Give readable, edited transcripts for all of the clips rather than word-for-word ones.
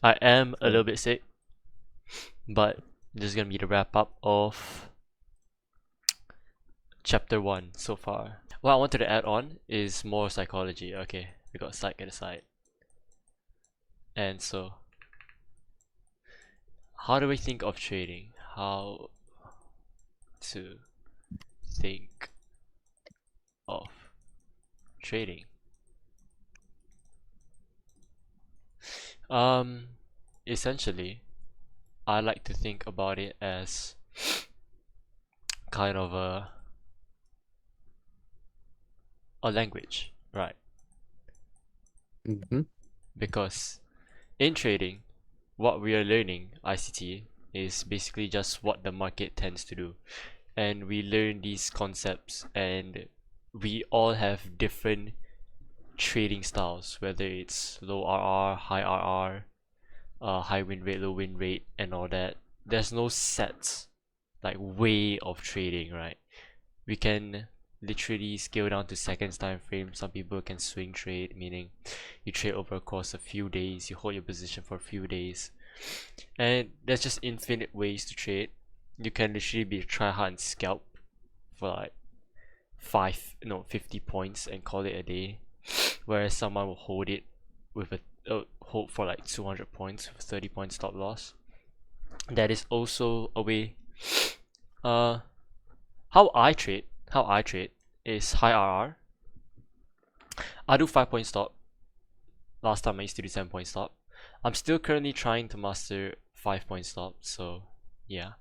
I am a little bit sick, but this is gonna be the wrap up of chapter 1 so far. What I wanted to add on is more psychology. Okay, we got psych at the side. And so, how do we think of trading? How to think of trading? Um, Essentially, I like to think about it as kind of a language, right? Mm-hmm. Because in trading, what we are learning, ICT, is basically just what the market tends to do. And we learn these concepts, and we all have different trading styles, whether it's low RR, high RR, high win rate, low win rate, and all that. There's no set like way of trading, right? We can literally scale down to seconds time frame. Some people can swing trade, meaning you trade over a course of few days, you hold your position for a few days, and there's just infinite ways to trade. You can literally be try hard and scalp for like 50 points and call it a day, whereas someone will hold it with a hold for like 200 points with 30 point stop loss. That is also a way. uh how I trade is high RR. I do 5 point stop. Last time I used to do 7 point stop. I'm still currently trying to master 5 point stop, so yeah.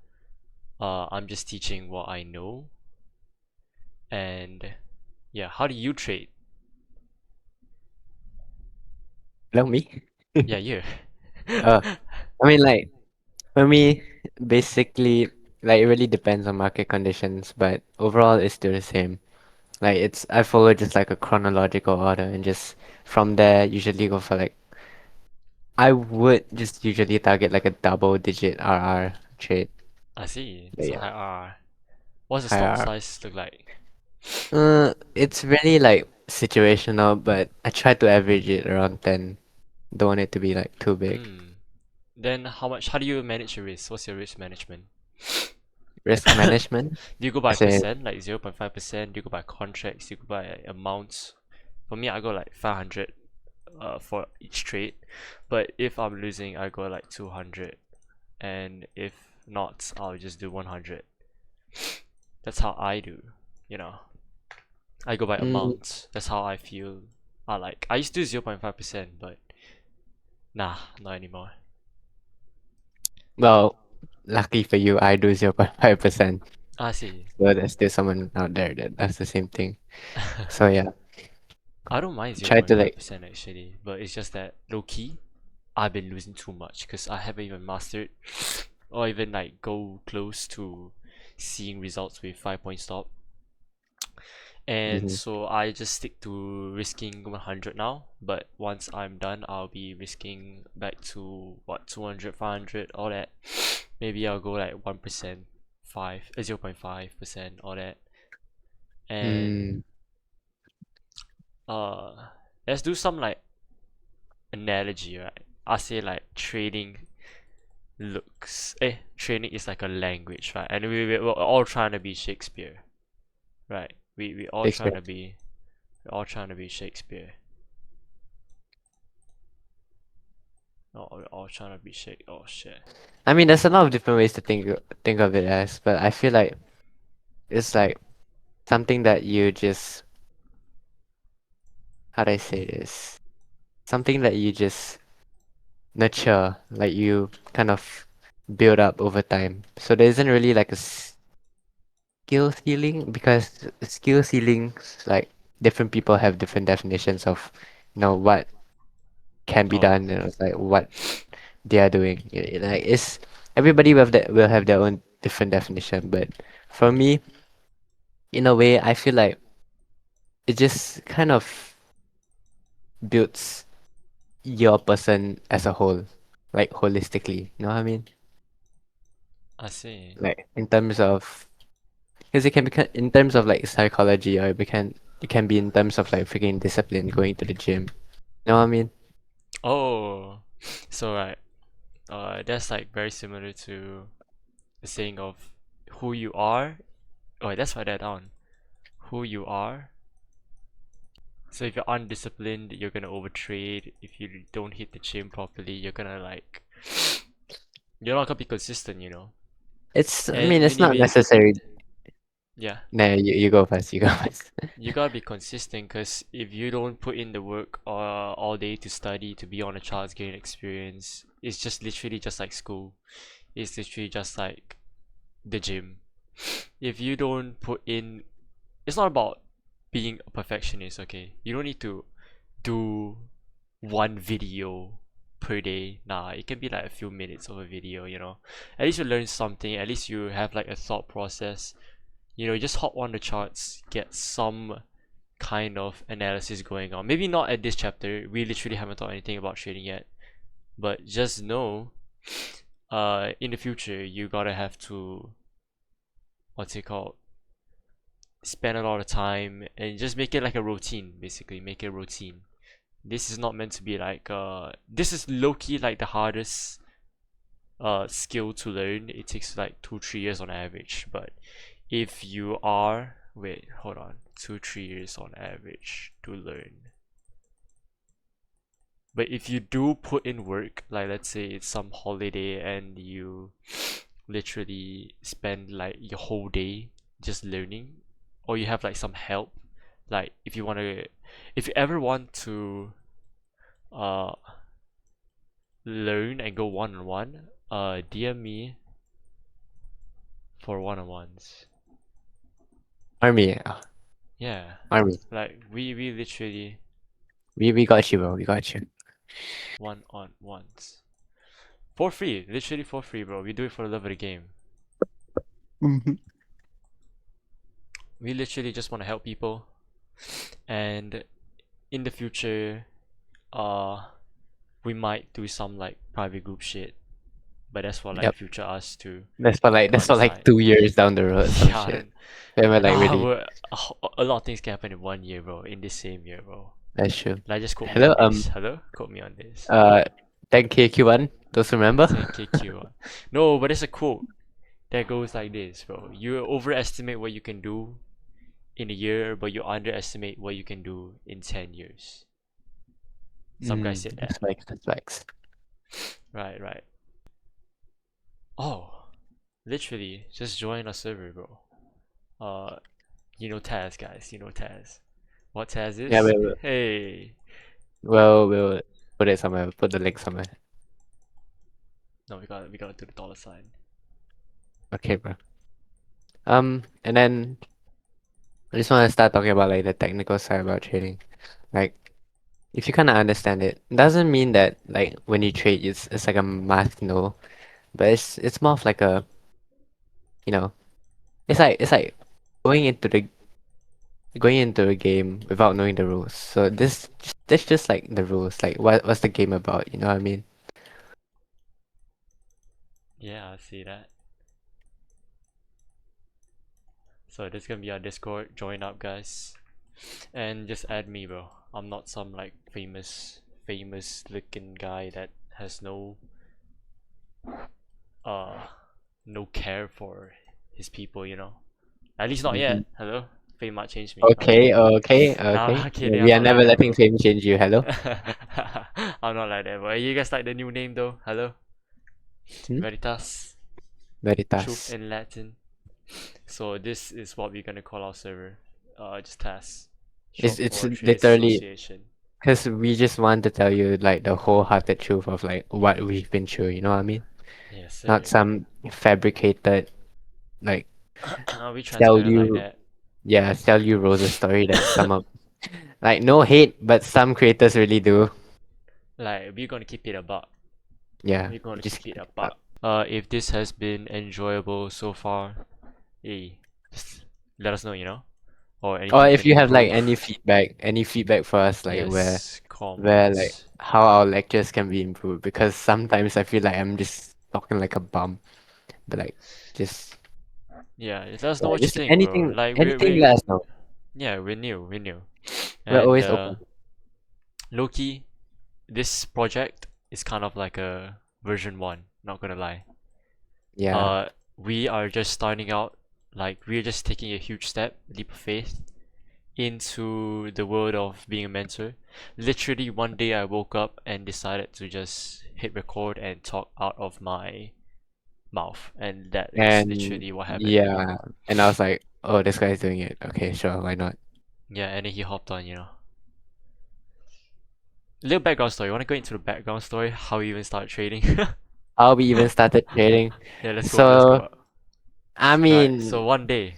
I'm just teaching what I know. And yeah, how do you trade? Hello, me? Yeah, you. Uh, I mean, like, for me, basically, like, it really depends on market conditions, but overall, it's still the same. Like, I follow just like a chronological order and just from there, usually go for like, I would just usually target like a double digit RR trade. I see. But So yeah, high RR. What's the high stop RR. size look like? It's really like situational, but I try to average it around 10. Don't want it to be like too big. Hmm. Then how do you manage your risk? What's your risk management? Risk management, Do you go by as in, percent, like 0.5%? Do you go by contracts? Do you go by amounts? For me, I go like 500 for each trade. But if I'm losing, I go like 200. And if not, I'll just do 100. That's how I do, you know. I go by mm, amounts. That's how I feel. I used to do 0.5%, but nah, not anymore. well, lucky for you, I do 0.5%. I see. So there's still someone out there that does the same thing. So yeah, I don't mind try to like, 0.5% actually, but it's just that low key, I've been losing too much because I haven't even mastered or even like go close to seeing results with 5 point stop. And mhm. so I just stick to risking 100 now, but once I'm done, I'll be risking back to what 200, 500, all that. Maybe I'll go like 1%, 0.5%, all that. And Mm, uh let's do some like analogy, right? I say like trading is like a language, right? And we're all trying to be Shakespeare, right? We all trying Shakespeare. to be we're all trying to be Shakespeare. No, we're all trying to be Shake. Oh shit. I mean, there's a lot of different ways to think of it as, but I feel like it's like something that you just, how do I say this? Something that you just nurture, like you kind of build up over time. So there isn't really like a skill ceiling because skill ceilings, like different people have different definitions of, what can be Oh, done and it's like what they are doing. Like it's everybody will have their own different definition, but for me, in a way, I feel like it just kind of builds your person as a whole, like holistically. You know what I mean? I see. Like in terms of, because it can be in terms of like psychology, or it can be in terms of like freaking discipline, going to the gym. You know what I mean? Oh. So right, that's like very similar to the saying of who you are. Oh, wait, let's write that down. Who you are. So if you're undisciplined, you're gonna overtrade. If you don't hit the gym properly, you're gonna like you're not gonna be consistent, you know. I mean, And it's when you not be necessary. yeah, No, you go first. You go first. you gotta be consistent because if you don't put in the work all day to study to be on a child's gain experience, it's just literally just like school. It's literally just like the gym. If you don't put in, it's not about being a perfectionist, okay? You don't need to do one video per day. Nah, it can be like a few minutes of a video, you know. At least you learn something, at least you have like a thought process. You know, just hop on the charts, get some kind of analysis going on. Maybe not at this chapter, we literally haven't thought anything about trading yet. But just know, in the future, you gotta have to, what's it called? Spend a lot of time and just make it like a routine, basically. Make it a routine. This is not meant to be like this is low-key like the hardest skill to learn. It takes like 2-3 years on average, but if you are wait hold on 2-3 years on average to learn, but if you do put in work, like let's say it's some holiday and you literally spend like your whole day just learning, or you have like some help, like if you ever want to uh learn and go one-on-one, DM me for one-on-ones. Army, Yeah, army. like we literally We got you, bro. We got you. one-on-ones for free, literally for free, bro. We do it for the love of the game. Mhm. We literally just want to help people, and in the future, uh, we might do some like private group shit, but that's for like Yep. future us to That's for like decide. 2 years down the road, some Yeah, shit. Then we're like nah, ready. a lot of things can happen in 1 year, bro. In this same year, bro. That's true. Like, just quote me Hello, on this. Hello, quote me on this. 10K Q1. Those remember? 10K. No, but it's a quote that goes like this, bro. You overestimate what you can do in a year, but you underestimate what you can do in 10 years. Some guy said that. That's facts. That's facts. Right, right. Oh, literally, just join our server, bro. You know Taz, guys. You know Taz. What Taz Yeah, is? Hey. we'll put it somewhere. We'll put the link somewhere. No, we gotta do the dollar sign. Okay, bro. And then I just want to start talking about like the technical side about trading. Like, if you kind of understand it, doesn't mean that like when you trade, it's like a must know, but it's more of like a, you know, it's like going into the going into a game without knowing the rules. So that's just like the rules. Like what's the game about? You know what I mean? Yeah, I see that. So this gonna be our Discord. Join up, guys, and just add me, bro. I'm not some like famous looking guy that has uh no care for his people, you know. At least not Hmm. yet. Hello, fame might change me. I'm Okay, kidding. okay, Nah, I'm okay. not kidding. I'm We are not like never that, letting bro. fame change you. Hello? I'm not like that, bro. You guys like the new name though? Hello, Hmm? Veritas, truth Veritas. in Latin. So this is what we're gonna call our server. Just TAS, short It's for Traders literally Association. because we just want to tell you like the wholehearted truth of like what we've been through. You know what I mean? Yes, Not sir. some fabricated like Are we sell transparent like you that? sell you roses story that some of like no hate, but some creators really do. Like we're gonna keep it a buck. Yeah, We're gonna just keep keep it a it up. buck. If this has been enjoyable so far, hey, just let us know, you know, or Or anything if can you have like improve. any feedback for us, like Yes, where like comments. how our lectures can be improved, because sometimes I feel like I'm just talking like a bum, but like just Yeah, let us yeah, know what you just think, bro. Like anything let us know. yeah, we're new, We're and always open. low key, this project is kind of like a version 1, not gonna lie. Yeah. We are just starting out, like we're just taking a huge step, leap of faith into the world of being a mentor. Literally one day I woke up and decided to just hit record and talk out of my mouth, and that is And literally what happened. yeah, and I was like, oh, this guy's doing it. Okay, sure, why not? Yeah, and then he hopped on, you know. Little background story. You wanna go into the background story? How we even started trading? How we even started trading. Yeah, let's go. Let's So, go. I Right. So mean, one day.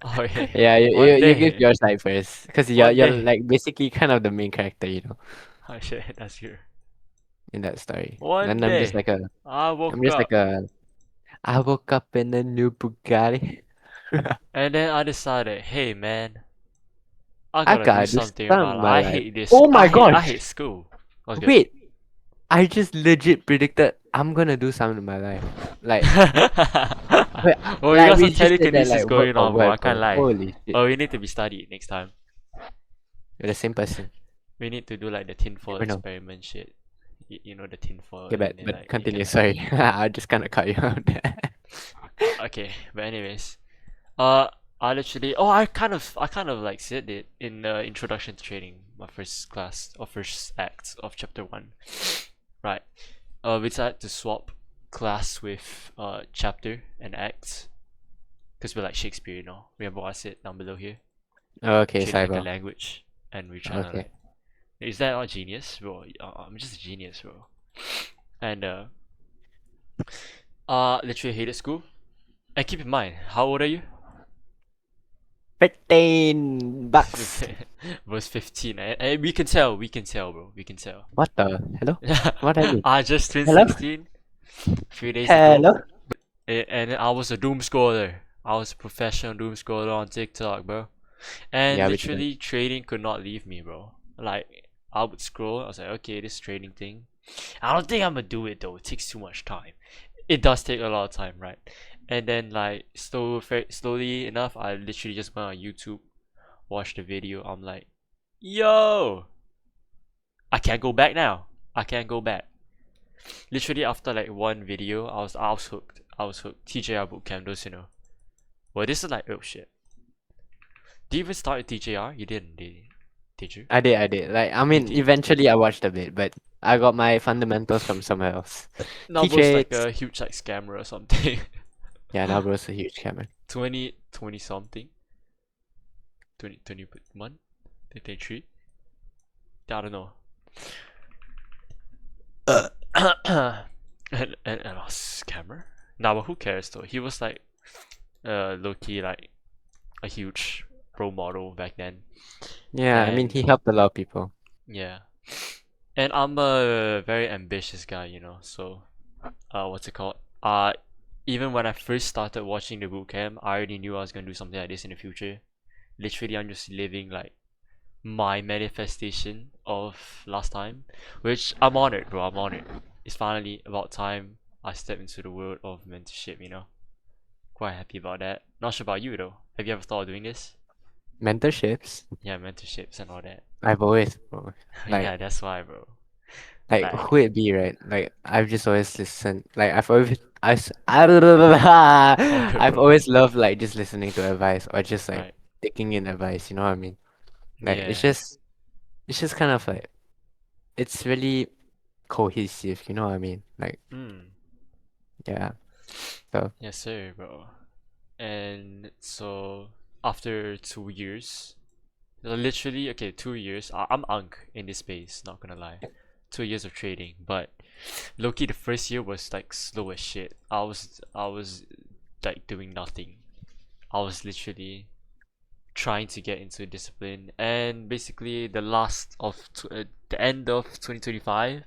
Oh yeah. yeah, One you give day. your side first, because One you're day. like basically kind of the main character, Oh shit, that's you. in that story. One And I'm just day, like a, I I'm woke just like up a, I woke up in a new Bugatti. and then I decided, hey man, I I gotta do gotta do something in my something in life. my I life. hate this. Oh my I gosh! hate school. What's good? Wait, I just legit predicted I'm gonna do something in my life. Like, wait, Oh, you like got we some just did that telekinesis like word going for on, bro. I word, can't bro. lie. Holy shit. Oh, we need to be studied next time. You're the same person. We need to do like the tinfoil Never know. experiment shit. You know the tinfoil, Okay, and then but like you continue. can like. Sorry, I just kind of cut you out there. Okay, but anyways, uh, I literally. Oh, I kind of like said it in introduction to trading, my first class or first act of chapter 1. Right. We decided to swap class with chapter and act because we're like Shakespeare, you know. Remember what I said down below here? Okay, Treat it like a Cyber. language, and we're trying to Okay. like. Is that not genius, bro? I'm just a genius, bro. And literally hated school. And keep in mind, how old are you? $15. Was 15, and we can tell, bro. We can tell. What the? Hello? What I mean? I just turned Hello? 16 a few days ago. Hello? And I was a doom scroller. I was a professional doom scroller on TikTok, bro. And Yeah, which one? literally, trading could not leave me, bro. Like, I would scroll. I was like, okay, this trading thing. I don't think I'm gonna do it though. It takes too much time. It does take a lot of time, right? And then, like, slowly enough, I literally just went on YouTube, watched the video. I'm like, yo, I can't go back now. I can't go back. Literally after like one video, I was hooked. I was hooked. TJR bootcamp, those you know. Well, this is like, oh shit. Did you even start at TJR? You didn't, did you? I did. Like, I You mean, did. eventually I watched a bit, but I got my fundamentals from somewhere else. Nalbo's like T-Trades. a huge like scammer or something. Yeah, now bro's a huge camera. 20 something. 21? 23? I don't know. And a scammer? Nah, but who cares though? He was like low key like a huge role model back then. Yeah, I mean, And he helped a lot of people. yeah. And I'm a very ambitious guy, you know, so what's it called? Even when I first started watching the bootcamp, I already knew I was gonna do something like this in the future. Literally, I'm just living like my manifestation of last time, which I'm honored, bro. I'm honored. It's finally about time I step into the world of mentorship, you know. Quite happy about that. Not sure about you though. Have you ever thought of doing this? Mentorships? Yeah, mentorships and all that. I've always, bro. Yeah, Like, that's why, bro. like Like, who it be, right? Like, I've just always listened. Like, I've bro. always loved like just listening to advice or just like Right. taking in advice. You know what I mean? Like, Yeah. it's just kind of like it's really cohesive. You know what I mean? Like, Hmm. yeah. So Yes, sir, bro. And so after 2 years, literally, okay, 2 years. I'm unk in this space. Not gonna lie, 2 years of trading. But Loki, the first year was like slow as shit. I was like doing nothing. I was literally trying to get into discipline, and basically the end of 2025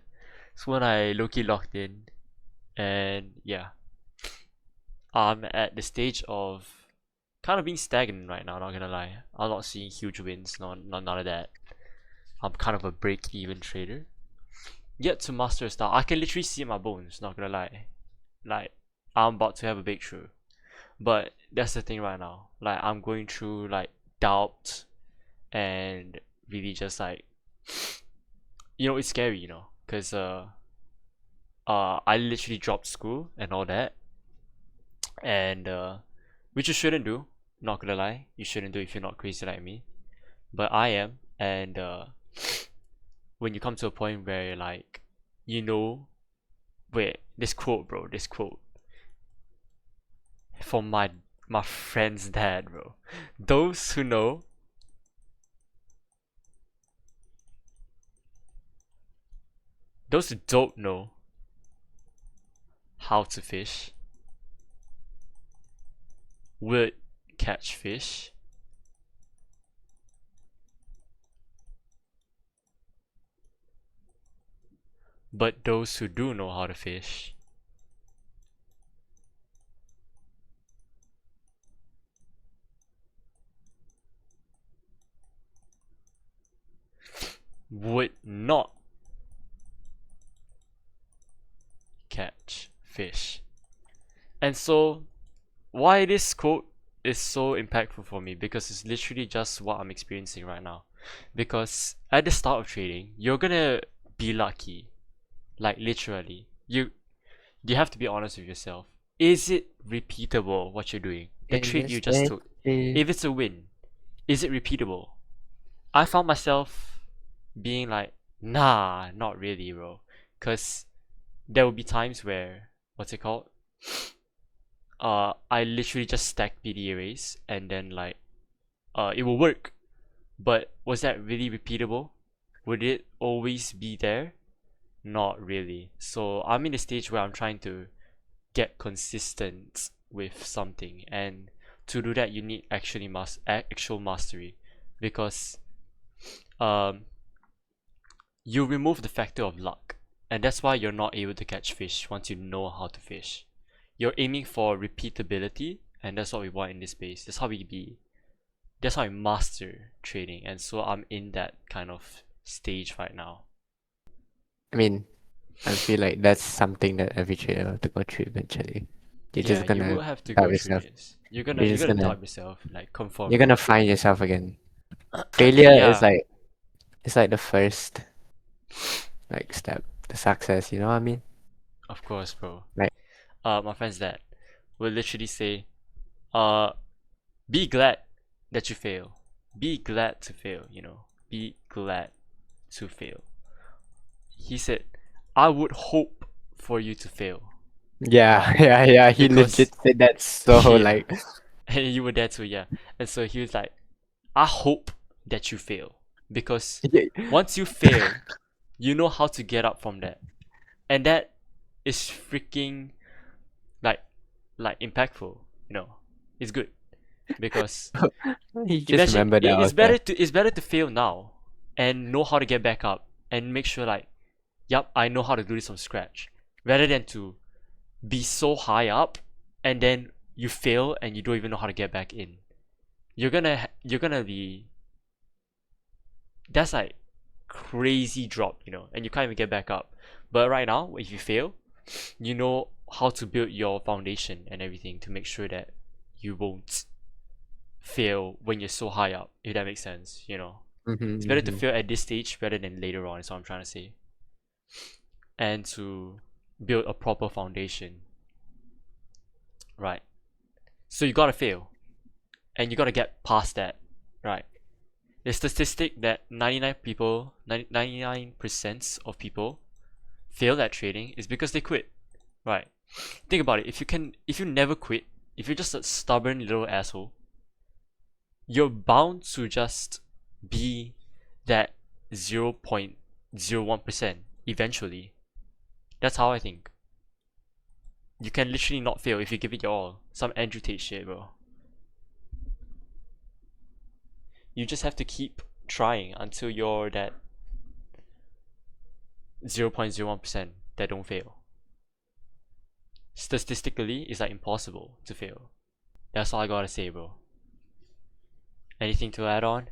is when I Loki locked in, and yeah, I'm at the stage of kind of being stagnant right now. Not gonna lie, I'm not seeing huge wins. None of that. I'm kind of a break-even trader. Yet to master a style, I can literally see my bones. Not gonna lie, like I'm about to have a breakthrough. But that's the thing right now. Like I'm going through like doubt and really just like, it's scary. because I literally dropped school and all that, and which you shouldn't do. Not gonna lie, you shouldn't do if you're not crazy like me. But I am, and when you come to a point where like, you know, wait, this quote, bro, this quote from my friend's dad, bro. Those who know, those who don't know how to fish would catch fish, but those who do know how to fish would not catch fish. And so, why this quote is so impactful for me, because it's literally just what I'm experiencing right now. Because at the start of trading, you're gonna be lucky, like literally. You have to be honest with yourself. Is it repeatable what you're doing? The In trade this you just took. city. If it's a win, is it repeatable? I found myself being like, nah, not really, bro. Cause there will be times where, what's it called? I literally just stack PD arrays and then like, it will work. But was that really repeatable? Would it always be there? Not really. So I'm in a stage where I'm trying to get consistent with something, and to do that you need actual mastery, because um you remove the factor of luck, and that's why you're not able to catch fish once you know how to fish. You're aiming for repeatability, and that's what we want in this space. That's how we master trading, and so I'm in that kind of stage right now. I mean, I feel like that's something that every trader will have to go through eventually. You're Yeah, just you gonna will have to doubt go through yourself. this. You're You're just gonna gonna doubt yourself, like confirm, you're bro. gonna find yourself again. Failure is Yeah, like it's like the first like step to success, you know what I mean? of course, bro. Like My friend's dad will literally say, uh, be glad that you fail. Be glad to fail, you know. Be glad to fail. He said, I would hope for you to fail. yeah, yeah, he Because, legit said that so yeah, like and you were there too, yeah. And so he was like, I hope that you fail. Because once you fail, you know how to get up from that. And that is freaking like impactful, you know. It's good. Because he just imagine remembered that I was there. it's better to fail now and know how to get back up and make sure like, yep, I know how to do this from scratch, rather than to be so high up and then you fail and you don't even know how to get back in. You're gonna be, that's like crazy drop, you know, and you can't even get back up. But right now, if you fail, you know how to build your foundation and everything to make sure that you won't fail when you're so high up, if that makes sense, you know. It's better to Mm-hmm. fail at this stage rather than later on, is what I'm trying to say. And to build a proper foundation. Right. So you gotta fail. And you gotta get past that. Right. The statistic that 99% of people fail at trading is because they quit. Right. Think about it. If you never quit, if you're just a stubborn little asshole, you're bound to just be that 0.01% eventually. That's how I think. You can literally not fail if you give it your all. Some Andrew Tate shit, bro. You just have to keep trying until you're that 0.01% that don't fail. Statistically, it's like impossible to fail. That's all I gotta say, bro. Anything to add on?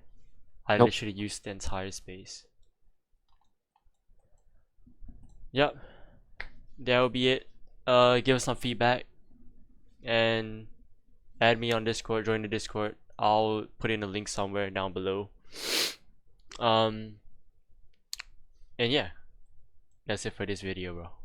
I Nope. literally used the entire space. Yep, that'll be it. Give us some feedback and add me on Discord, join the Discord. I'll put in a link somewhere down below. Um, and yeah, That's it for this video, bro.